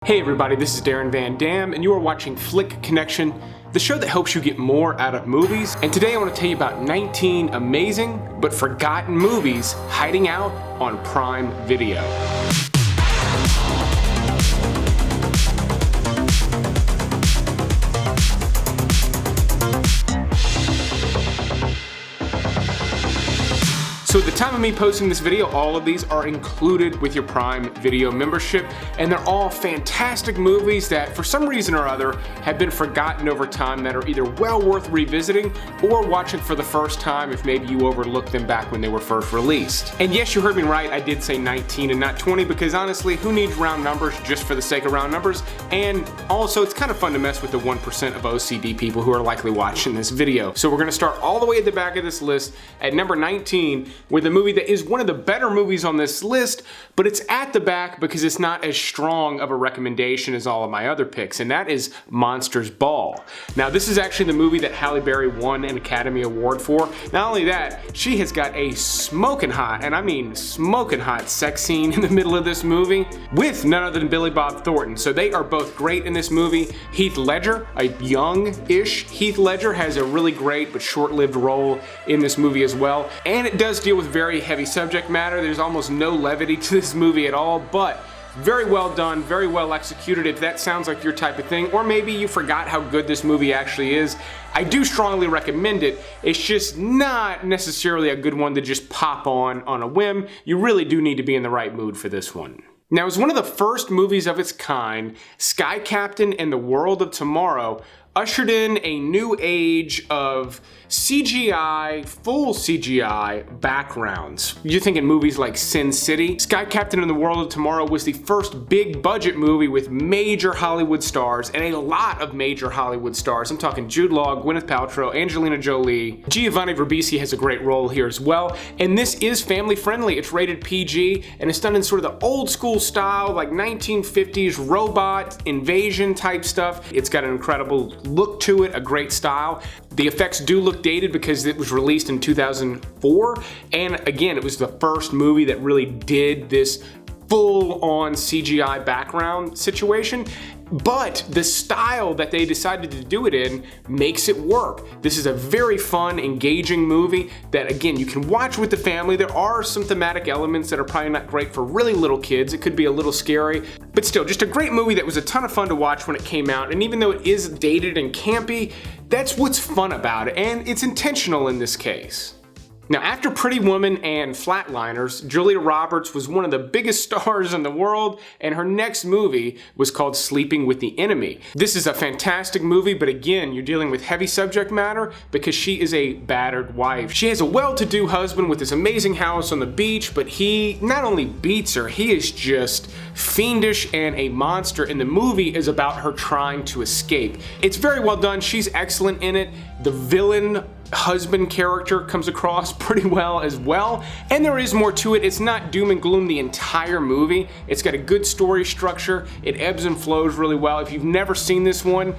Hey everybody, this is Darren Van Dam, and you are watching Flick Connection, the show that helps you get more out of movies. And today I want to tell you about 19 amazing but forgotten movies hiding out on Prime Video. So at the time of me posting this video, all of these are included with your Prime Video membership, and they're all fantastic movies that for some reason or other have been forgotten over time that are either well worth revisiting or watching for the first time if maybe you overlooked them back when they were first released. And yes, you heard me right, I did say 19 and not 20 because honestly, who needs round numbers just for the sake of round numbers? And also, it's kind of fun to mess with the 1% of OCD people who are likely watching this video. So we're gonna start all the way at the back of this list at number 19, with a movie that is one of the better movies on this list, but it's at the back because it's not as strong of a recommendation as all of my other picks, and that is Monsters Ball. Now, this is actually the movie that Halle Berry won an Academy Award for. Not only that, she has got a smoking hot, and I mean smoking hot, sex scene in the middle of this movie with none other than Billy Bob Thornton. So they are both great in this movie. Heath Ledger, a young-ish Heath Ledger, has a really great but short-lived role in this movie as well, and it does deal with very heavy subject matter. There's almost no levity to this movie at all, but very well done, very well executed. If that sounds like your type of thing, or maybe you forgot how good this movie actually is, I do strongly recommend it. It's just not necessarily a good one to just pop on a whim. You really do need to be in the right mood for this one. Now, as one of the first movies of its kind, Sky Captain and the World of Tomorrow ushered in a new age of CGI, full CGI backgrounds. You're thinking movies like Sin City. Sky Captain and the World of Tomorrow was the first big budget movie with major Hollywood stars, and a lot of major Hollywood stars. I'm talking Jude Law, Gwyneth Paltrow, Angelina Jolie. Giovanni Ribisi has a great role here as well, and this is family friendly. It's rated PG, and it's done in sort of the old school style, like 1950s robot invasion type stuff. It's got an incredible look to it, a great style. The effects do look dated because it was released in 2004, and again, it was the first movie that really did this full-on CGI background situation. But the style that they decided to do it in makes it work. This is a very fun, engaging movie that, again, you can watch with the family. There are some thematic elements that are probably not great for really little kids. It could be a little scary, but still, just a great movie that was a ton of fun to watch when it came out. And even though it is dated and campy, that's what's fun about it, and it's intentional in this case. Now, after Pretty Woman and Flatliners, Julia Roberts was one of the biggest stars in the world, and her next movie was called Sleeping with the Enemy. This is a fantastic movie, but again, you're dealing with heavy subject matter because she is a battered wife. She has a well-to-do husband with this amazing house on the beach, but he not only beats her, he is just fiendish and a monster, and the movie is about her trying to escape. It's very well done. She's excellent in it. The villain husband character comes across pretty well as well, and there is more to it. It's not doom and gloom the entire movie. It's got a good story structure. It ebbs and flows really well. If you've never seen this one,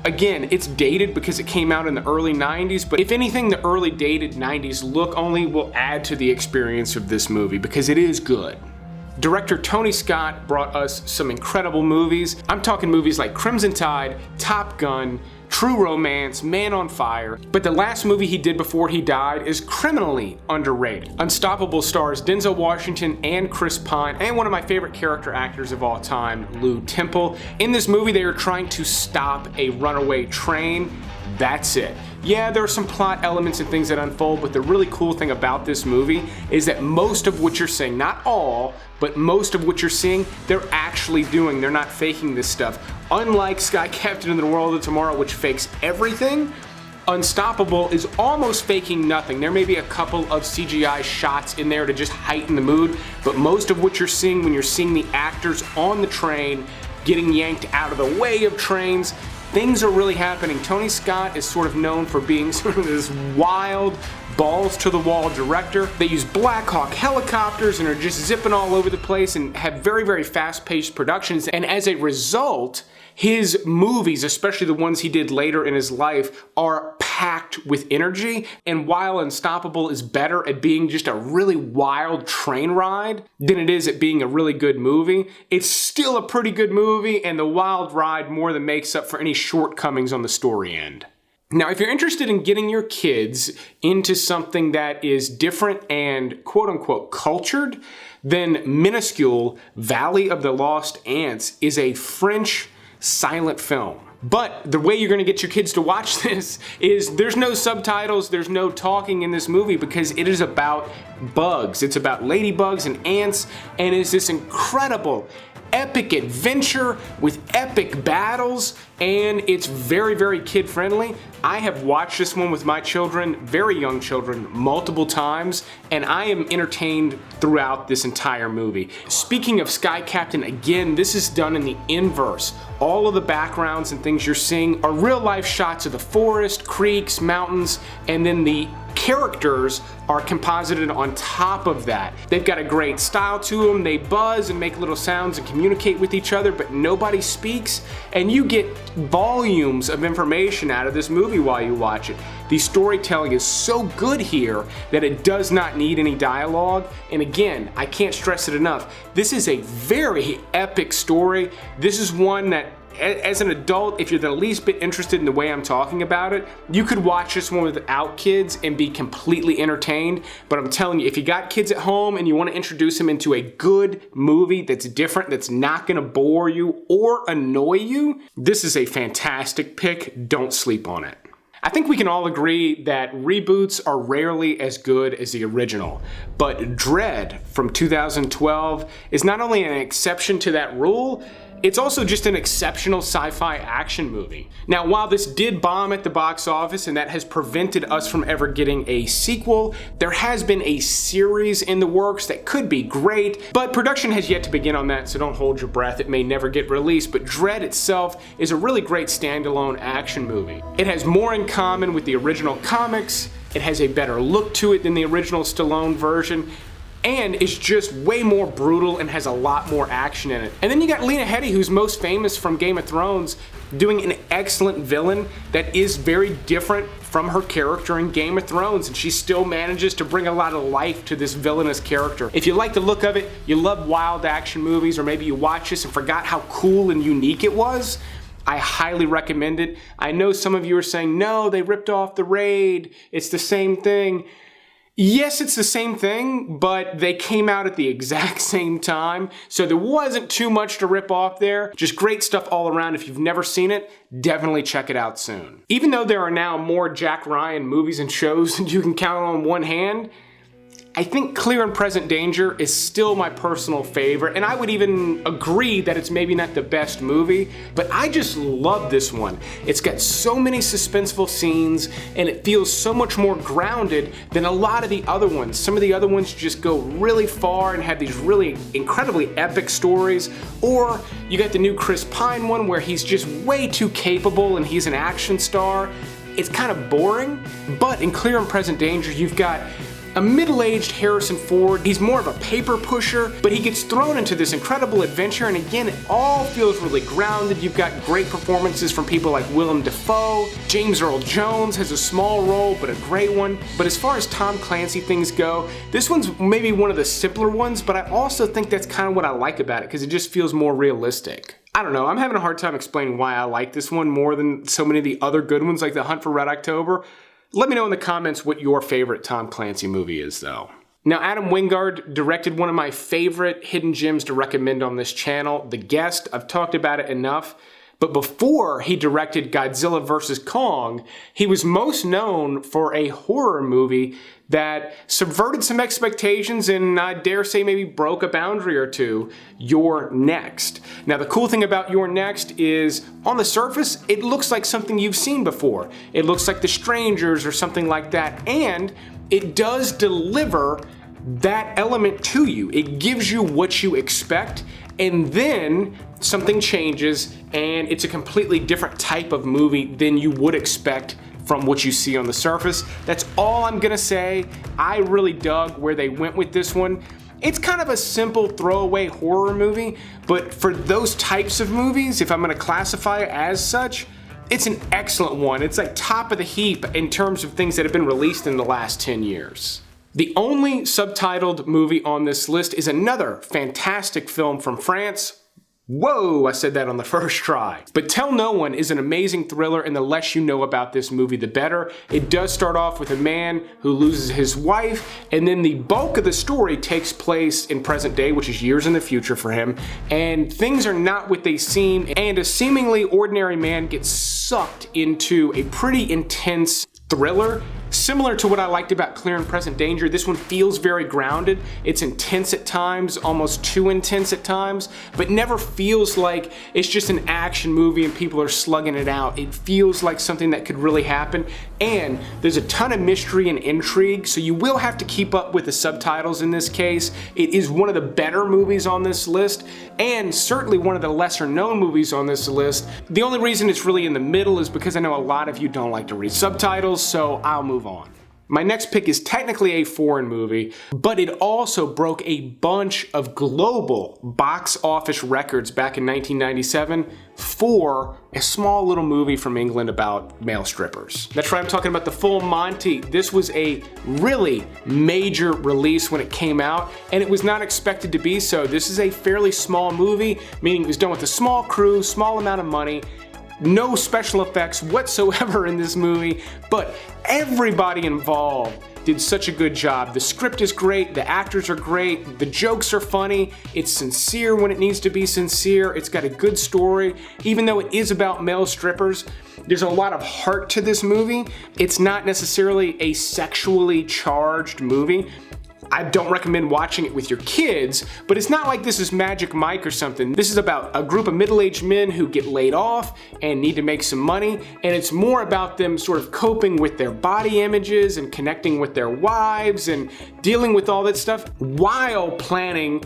again, it's dated because it came out in the early 90s, but if anything, the early dated 90s look only will add to the experience of this movie because it is good. Director Tony Scott brought us some incredible movies. I'm talking movies like Crimson Tide, Top Gun, True Romance, Man on Fire, but the last movie he did before he died is criminally underrated. Unstoppable stars Denzel Washington and Chris Pine, and one of my favorite character actors of all time, Lou Temple. In this movie, they are trying to stop a runaway train. That's it. Yeah, there are some plot elements and things that unfold, but the really cool thing about this movie is that most of what you're seeing, not all, but most of what you're seeing, they're actually doing. They're not faking this stuff. Unlike Sky Captain and the World of Tomorrow, which fakes everything, Unstoppable is almost faking nothing. There may be a couple of CGI shots in there to just heighten the mood, but most of what you're seeing when you're seeing the actors on the train getting yanked out of the way of trains, things are really happening. Tony Scott is sort of known for being sort of this wild, balls-to-the-wall director. They use Black Hawk helicopters and are just zipping all over the place and have very, very fast-paced productions. And as a result, his movies, especially the ones he did later in his life, are packed packed with energy. And while Unstoppable is better at being just a really wild train ride than it is at being a really good movie, it's still a pretty good movie, and the wild ride more than makes up for any shortcomings on the story end. Now, if you're interested in getting your kids into something that is different and quote-unquote cultured, then Minuscule: Valley of the Lost Ants is a French silent film. But the way you're going to get your kids to watch this is there's no subtitles, there's no talking in this movie, because it is about bugs. It's about ladybugs and ants, and it's this incredible epic adventure with epic battles, and it's very, very kid friendly. I have watched this one with my children, very young children, multiple times, and I am entertained throughout this entire movie. Speaking of Sky Captain, again, this is done in the inverse. All of the backgrounds and things you're seeing are real life shots of the forest, creeks, mountains, and then the characters are composited on top of that. They've got a great style to them. They buzz and make little sounds and communicate with each other, but nobody speaks, and you get volumes of information out of this movie while you watch it. The storytelling is so good here that it does not need any dialogue, and again, I can't stress it enough. This is a very epic story. This is one that, as an adult, if you're the least bit interested in the way I'm talking about it, you could watch this one without kids and be completely entertained. But I'm telling you, if you got kids at home and you want to introduce them into a good movie that's different, that's not going to bore you or annoy you, this is a fantastic pick. Don't sleep on it. I think we can all agree that reboots are rarely as good as the original, but Dredd from 2012 is not only an exception to that rule, it's also just an exceptional sci-fi action movie. Now, while this did bomb at the box office and that has prevented us from ever getting a sequel, there has been a series in the works that could be great, but production has yet to begin on that, so don't hold your breath. It may never get released, but Dredd itself is a really great standalone action movie. It has more in common with the original comics, it has a better look to it than the original Stallone version, and it's just way more brutal and has a lot more action in it. And then you got Lena Headey, who's most famous from Game of Thrones, doing an excellent villain that is very different from her character in Game of Thrones, and she still manages to bring a lot of life to this villainous character. If you like the look of it, you love wild action movies, or maybe you watch this and forgot how cool and unique it was, I highly recommend it. I know some of you are saying, no, they ripped off The Raid, it's the same thing. Yes, it's the same thing, but they came out at the exact same time, so there wasn't too much to rip off there. Just great stuff all around. If you've never seen it, definitely check it out soon. Even though there are now more Jack Ryan movies and shows than you can count on one hand, I think Clear and Present Danger is still my personal favorite, and I would even agree that it's maybe not the best movie, but I just love this one. It's got so many suspenseful scenes, and it feels so much more grounded than a lot of the other ones. Some of the other ones just go really far and have these really incredibly epic stories, or you got the new Chris Pine one where he's just way too capable and he's an action star. It's kind of boring, but in Clear and Present Danger, you've got a middle-aged Harrison Ford. He's more of a paper pusher, but he gets thrown into this incredible adventure, and again, it all feels really grounded. You've got great performances from people like Willem Dafoe. James Earl Jones has a small role, but a great one. But as far as Tom Clancy things go, this one's maybe one of the simpler ones, but I also think that's kind of what I like about it, because it just feels more realistic. I don't know, I'm having a hard time explaining why I like this one more than so many of the other good ones like The Hunt for Red October. Let me know in the comments what your favorite Tom Clancy movie is, though. Now, Adam Wingard directed one of my favorite hidden gems to recommend on this channel, The Guest. I've talked about it enough, but before he directed Godzilla vs. Kong, he was most known for a horror movie that subverted some expectations and I dare say maybe broke a boundary or two, Youre Next. Now the cool thing about Youre Next is, on the surface, it looks like something you've seen before. It looks like The Strangers or something like that, and it does deliver that element to you. It gives you what you expect, and then something changes and it's a completely different type of movie than you would expect from what you see on the surface. That's all I'm gonna say. I really dug where they went with this one. It's kind of a simple throwaway horror movie, but for those types of movies, if I'm gonna classify it as such, It's an excellent one. It's like top of the heap in terms of things that have been released in the last 10 years. The only subtitled movie on this list is another fantastic film from France. Whoa, I said that on the first try. But Tell No One is an amazing thriller, and the less you know about this movie, the better. It does start off with a man who loses his wife, and then the bulk of the story takes place in present day, which is years in the future for him, and things are not what they seem, and a seemingly ordinary man gets sucked into a pretty intense thriller. Similar to what I liked about Clear and Present Danger, this one feels very grounded. It's intense at times, almost too intense at times, but never feels like it's just an action movie and people are slugging it out. It feels like something that could really happen, and there's a ton of mystery and intrigue, so you will have to keep up with the subtitles in this case. It is one of the better movies on this list, and certainly one of the lesser known movies on this list. The only reason it's really in the middle is because I know a lot of you don't like to read subtitles, so I'll move on. My next pick is technically a foreign movie, but it also broke a bunch of global box office records back in 1997 for a small little movie from England about male strippers. That's right, I'm talking about The Full Monty. This was a really major release when it came out, and it was not expected to be so. This is a fairly small movie, meaning it was done with a small crew, small amount of money, no special effects whatsoever in this movie, but everybody involved did such a good job. The script is great, the actors are great, the jokes are funny, it's sincere when it needs to be sincere, it's got a good story. Even though it is about male strippers, there's a lot of heart to this movie. It's not necessarily a sexually charged movie. I don't recommend watching it with your kids, but it's not like this is Magic Mike or something. This is about a group of middle-aged men who get laid off and need to make some money, and it's more about them sort of coping with their body images and connecting with their wives and dealing with all that stuff while planning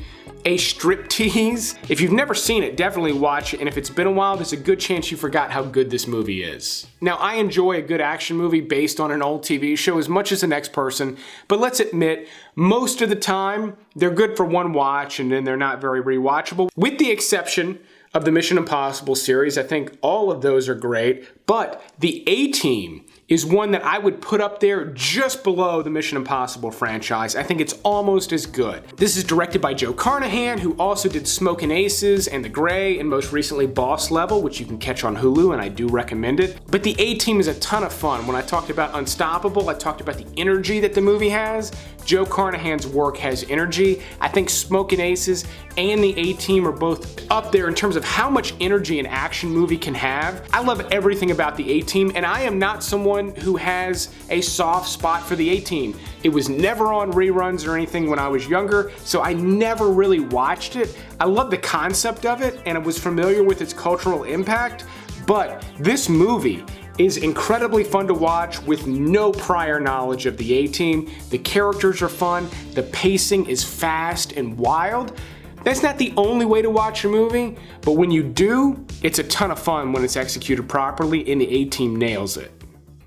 a striptease. If you've never seen it, definitely watch it, and if it's been a while, there's a good chance you forgot how good this movie is. Now, I enjoy a good action movie based on an old TV show as much as the next person, but let's admit, most of the time, they're good for one watch and then they're not very rewatchable. With the exception of the Mission Impossible series, I think all of those are great, but the ATeam is one that I would put up there just below the Mission Impossible franchise. I think it's almost as good. This is directed by Joe Carnahan, who also did Smokin' Aces and The Grey, and most recently Boss Level, which you can catch on Hulu, and I do recommend it. But the ATeam is a ton of fun. When I talked about Unstoppable, I talked about the energy that the movie has. Joe Carnahan's work has energy. I think Smokin' Aces and the ATeam are both up there in terms of how much energy an action movie can have. I love everything about the ATeam, and I am not someone who has a soft spot for the ATeam. It was never on reruns or anything when I was younger, so I never really watched it. I love the concept of it, and I was familiar with its cultural impact, but this movie is incredibly fun to watch with no prior knowledge of the ATeam. The characters are fun, the pacing is fast and wild. That's not the only way to watch a movie, but when you do, it's a ton of fun when it's executed properly, and the ATeam nails it.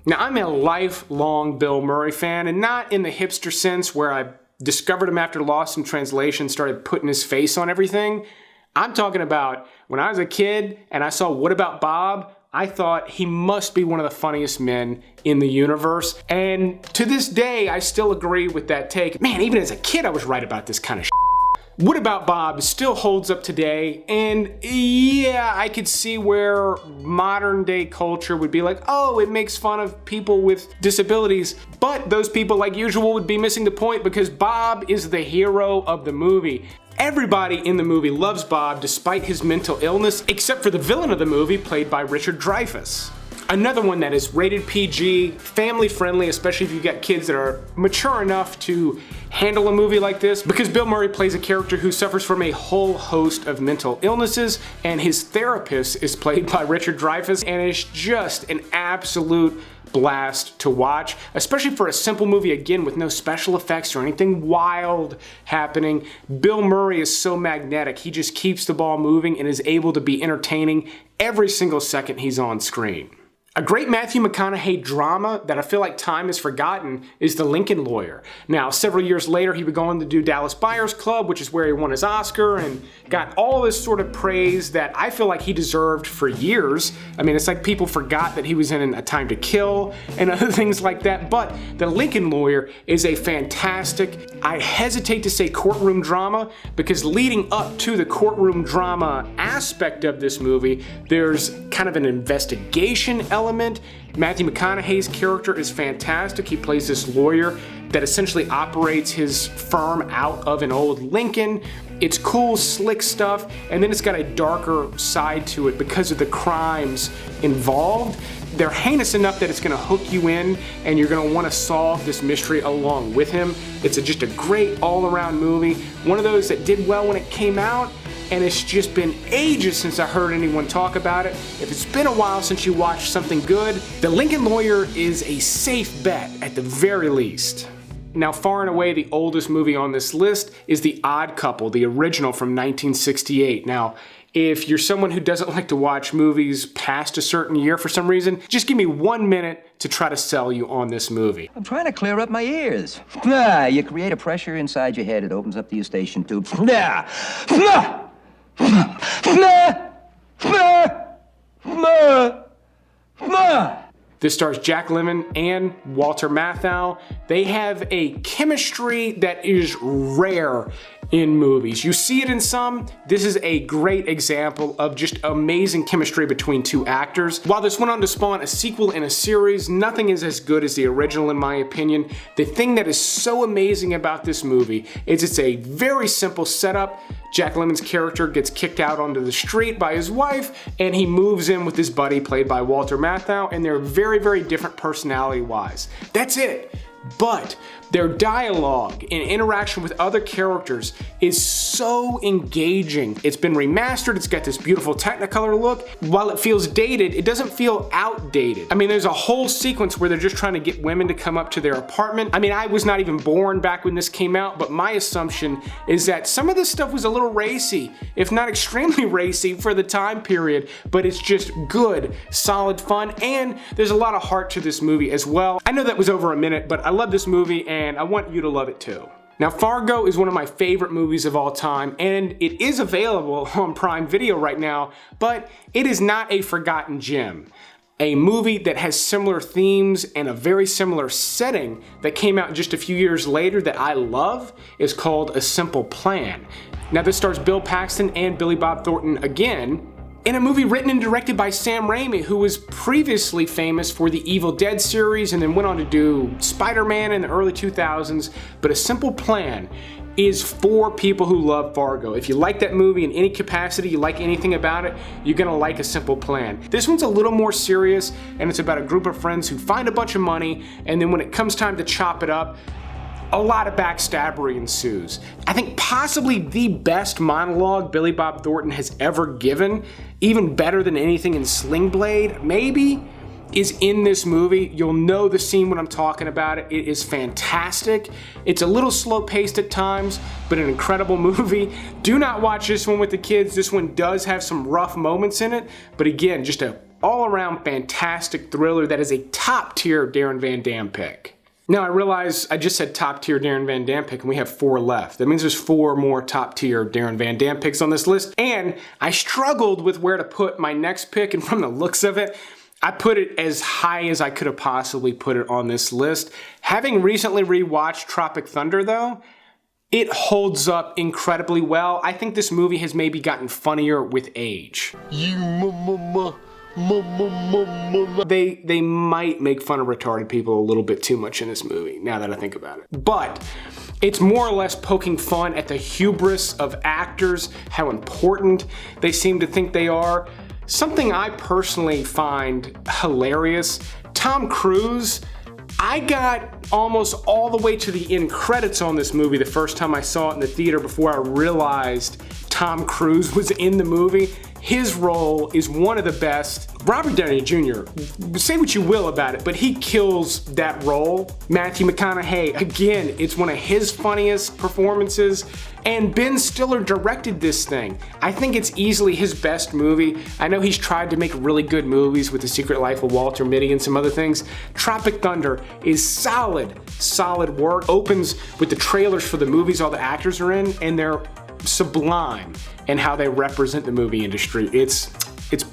Now, I'm a lifelong Bill Murray fan, and not in the hipster sense where I discovered him after Lost in Translation, started putting his face on everything. I'm talking about when I was a kid and I saw What About Bob, I thought he must be one of the funniest men in the universe. And to this day, I still agree with that take. Man, even as a kid, I was right about this kind of shit. What About Bob still holds up today, and yeah, I could see where modern day culture would be like, oh, it makes fun of people with disabilities, but those people, like usual, would be missing the point because Bob is the hero of the movie. Everybody in the movie loves Bob despite his mental illness, except for the villain of the movie, played by Richard Dreyfuss. Another one that is rated PG, family friendly, especially if you've got kids that are mature enough to handle a movie like this, because Bill Murray plays a character who suffers from a whole host of mental illnesses, and his therapist is played by Richard Dreyfuss, and it's just an absolute blast to watch, especially for a simple movie, again, with no special effects or anything wild happening. Bill Murray is so magnetic. He just keeps the ball moving and is able to be entertaining every single second he's on screen. A great Matthew McConaughey drama that I feel like time has forgotten is The Lincoln Lawyer. Now, several years later, he would go on to do Dallas Buyers Club, which is where he won his Oscar and got all this sort of praise that I feel like he deserved for years. I mean, it's like people forgot that he was in A Time to Kill and other things like that, but The Lincoln Lawyer is a fantastic, I hesitate to say courtroom drama, because leading up to the courtroom drama aspect of this movie, there's kind of an investigation element. Matthew McConaughey's character is fantastic. He plays this lawyer that essentially operates his firm out of an old Lincoln. It's cool, slick stuff, and then it's got a darker side to it because of the crimes involved. They're heinous enough that it's gonna hook you in and you're gonna wanna solve this mystery along with him. It's just a great all-around movie. One of those that did well when it came out, and it's just been ages since I heard anyone talk about it. If it's been a while since you watched something good, The Lincoln Lawyer is a safe bet at the very least. Now, far and away the oldest movie on this list is The Odd Couple, the original from 1968. Now, if you're someone who doesn't like to watch movies past a certain year for some reason, just give me 1 minute to try to sell you on this movie. I'm trying to clear up my ears. You create a pressure inside your head, it opens up the eustachian tube. This stars Jack Lemmon and Walter Matthau. They have a chemistry that is rare in movies. You see it in some. This is a great example of just amazing chemistry between two actors. While this went on to spawn a sequel in a series, nothing is as good as the original in my opinion. The thing that is so amazing about this movie is it's a very simple setup. Jack Lemmon's character gets kicked out onto the street by his wife, and he moves in with his buddy played by Walter Matthau, and they're very, very different personality-wise. That's it. But their dialogue and interaction with other characters is so engaging. It's been remastered, it's got this beautiful Technicolor look. While it feels dated, it doesn't feel outdated. I mean, there's a whole sequence where they're just trying to get women to come up to their apartment. I mean, I was not even born back when this came out, but my assumption is that some of this stuff was a little racy, if not extremely racy for the time period, but it's just good, solid fun, and there's a lot of heart to this movie as well. I know that was over a minute, but I love this movie and I want you to love it too. Now, Fargo is one of my favorite movies of all time, and it is available on Prime Video right now, but it is not a forgotten gem. A movie that has similar themes and a very similar setting that came out just a few years later that I love is called A Simple Plan. Now, this stars Bill Paxton and Billy Bob Thornton again, in a movie written and directed by Sam Raimi, who was previously famous for the Evil Dead series and then went on to do Spider-Man in the early 2000s. But A Simple Plan is for people who love Fargo. If you like that movie in any capacity, you like anything about it, you're gonna like A Simple Plan. This one's a little more serious, and it's about a group of friends who find a bunch of money, and then when it comes time to chop it up, a lot of backstabbery ensues. I think possibly the best monologue Billy Bob Thornton has ever given, even better than anything in Sling Blade, maybe, is in this movie. You'll know the scene when I'm talking about it. It is fantastic. It's a little slow paced at times, but an incredible movie. Do not watch this one with the kids. This one does have some rough moments in it, but again, just an all-around fantastic thriller that is a top-tier Darren Van Dam pick. Now, I realize I just said top tier Darren Van Dam pick and we have 4 left. That means there's 4 more top tier Darren Van Dam picks on this list. And I struggled with where to put my next pick, and from the looks of it, I put it as high as I could have possibly put it on this list. Having recently rewatched Tropic Thunder though, it holds up incredibly well. I think this movie has maybe gotten funnier with age. They might make fun of retarded people a little bit too much in this movie, now that I think about it. But it's more or less poking fun at the hubris of actors, how important they seem to think they are. Something I personally find hilarious, Tom Cruise, I got almost all the way to the end credits on this movie the first time I saw it in the theater before I realized Tom Cruise was in the movie. His role is one of the best. Robert Downey Jr., say what you will about it, but he kills that role. Matthew McConaughey, again, it's one of his funniest performances. And Ben Stiller directed this thing. I think it's easily his best movie. I know he's tried to make really good movies with The Secret Life of Walter Mitty and some other things. Tropic Thunder is solid work. Opens with the trailers for the movies all the actors are in, and they're sublime in how they represent the movie industry. It's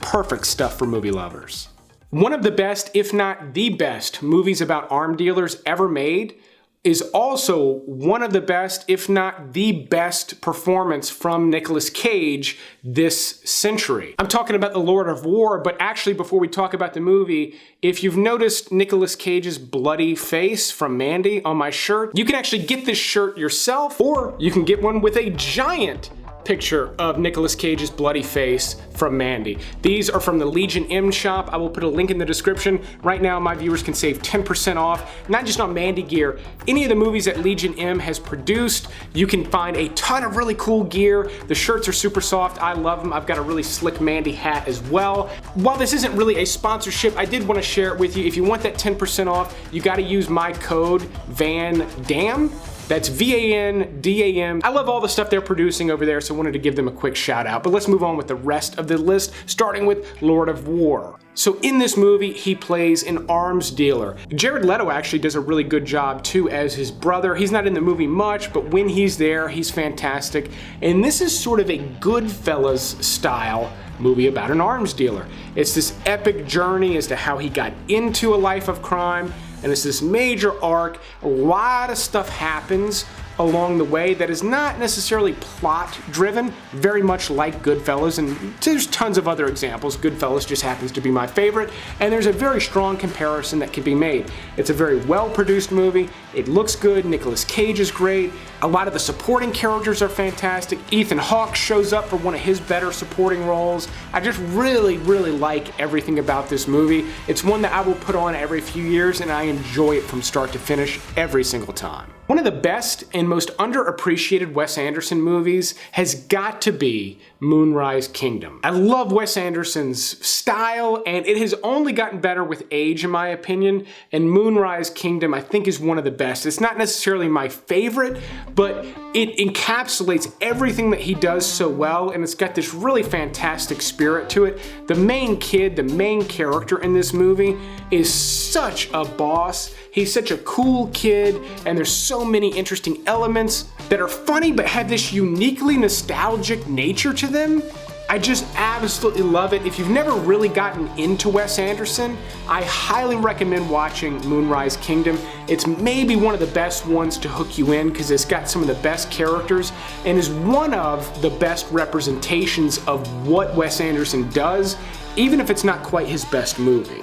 perfect stuff for movie lovers. One of the best, if not the best, movies about arm dealers ever made is also one of the best, if not the best, performance from Nicolas Cage this century. I'm talking about The Lord of War, but actually before we talk about the movie, if you've noticed Nicolas Cage's bloody face from Mandy on my shirt, you can actually get this shirt yourself, or you can get one with a giant picture of Nicolas Cage's bloody face from Mandy. These are from the Legion M shop. I will put a link in the description. Right now, my viewers can save 10% off, not just on Mandy gear. Any of the movies that Legion M has produced, you can find a ton of really cool gear. The shirts are super soft. I love them. I've got a really slick Mandy hat as well. While this isn't really a sponsorship, I did want to share it with you. If you want that 10% off, you got to use my code Van Dam. That's VANDAM. I love all the stuff they're producing over there, so I wanted to give them a quick shout out. But let's move on with the rest of the list, starting with Lord of War. So in this movie, he plays an arms dealer. Jared Leto actually does a really good job too as his brother. He's not in the movie much, but when he's there, he's fantastic. And this is sort of a Goodfellas style movie about an arms dealer. It's this epic journey as to how he got into a life of crime, and it's this major arc. A lot of stuff happens along the way that is not necessarily plot driven, very much like Goodfellas, and there's tons of other examples. Goodfellas just happens to be my favorite, and there's a very strong comparison that can be made. It's a very well produced movie. It looks good. Nicolas Cage is great. A lot of the supporting characters are fantastic. Ethan Hawke shows up for one of his better supporting roles. I just really like everything about this movie. It's one that I will put on every few years, and I enjoy it from start to finish every single time. One of the best and most underappreciated Wes Anderson movies has got to be Moonrise Kingdom. I love Wes Anderson's style, and it has only gotten better with age, in my opinion, and Moonrise Kingdom, I think, is one of the best. It's not necessarily my favorite, but it encapsulates everything that he does so well, and it's got this really fantastic spirit to it. The main kid, the main character in this movie, is such a boss. He's such a cool kid, and there's so many interesting elements that are funny but have this uniquely nostalgic nature to them. I just absolutely love it. If you've never really gotten into Wes Anderson, I highly recommend watching Moonrise Kingdom. It's maybe one of the best ones to hook you in because it's got some of the best characters and is one of the best representations of what Wes Anderson does, even if it's not quite his best movie.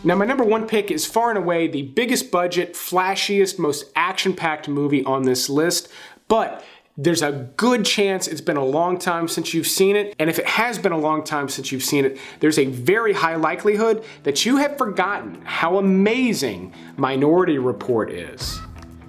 Now, my number one pick is far and away the biggest budget, flashiest, most action-packed movie on this list, but there's a good chance it's been a long time since you've seen it, and if it has been a long time since you've seen it, there's a very high likelihood that you have forgotten how amazing Minority Report is.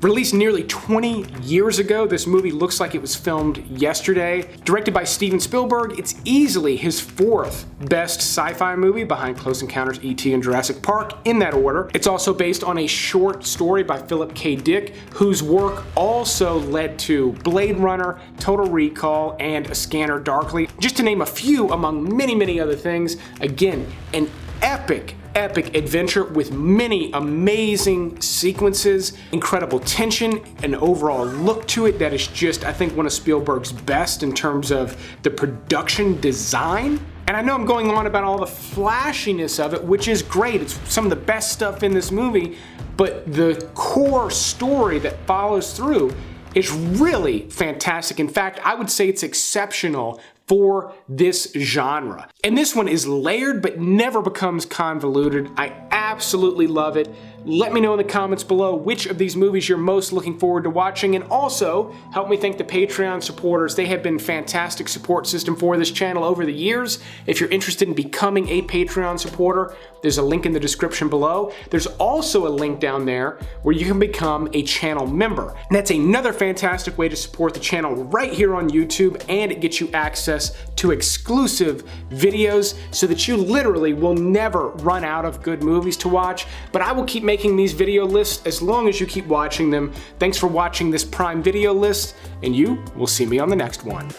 Released nearly 20 years ago, this movie looks like it was filmed yesterday. Directed by Steven Spielberg, it's easily his fourth best sci-fi movie behind Close Encounters, E.T. and Jurassic Park, in that order. It's also based on a short story by Philip K. Dick, whose work also led to Blade Runner, Total Recall, and A Scanner Darkly, just to name a few among many other things. Again, an epic adventure with many amazing sequences, incredible tension, an overall look to it that is just, I think, one of Spielberg's best in terms of the production design. And I know I'm going on about all the flashiness of it, which is great. It's some of the best stuff in this movie, but the core story that follows through is really fantastic. In fact, I would say it's exceptional for this genre. And this one is layered but never becomes convoluted. I absolutely love it. Let me know in the comments below which of these movies you're most looking forward to watching, and also help me thank the Patreon supporters. They have been a fantastic support system for this channel over the years. If you're interested in becoming a Patreon supporter, there's a link in the description below. There's also a link down there where you can become a channel member. And that's another fantastic way to support the channel right here on YouTube, and it gets you access to exclusive videos so that you literally will never run out of good movies to watch. But I will keep making these video lists as long as you keep watching them. Thanks for watching this Prime video list, and you will see me on the next one.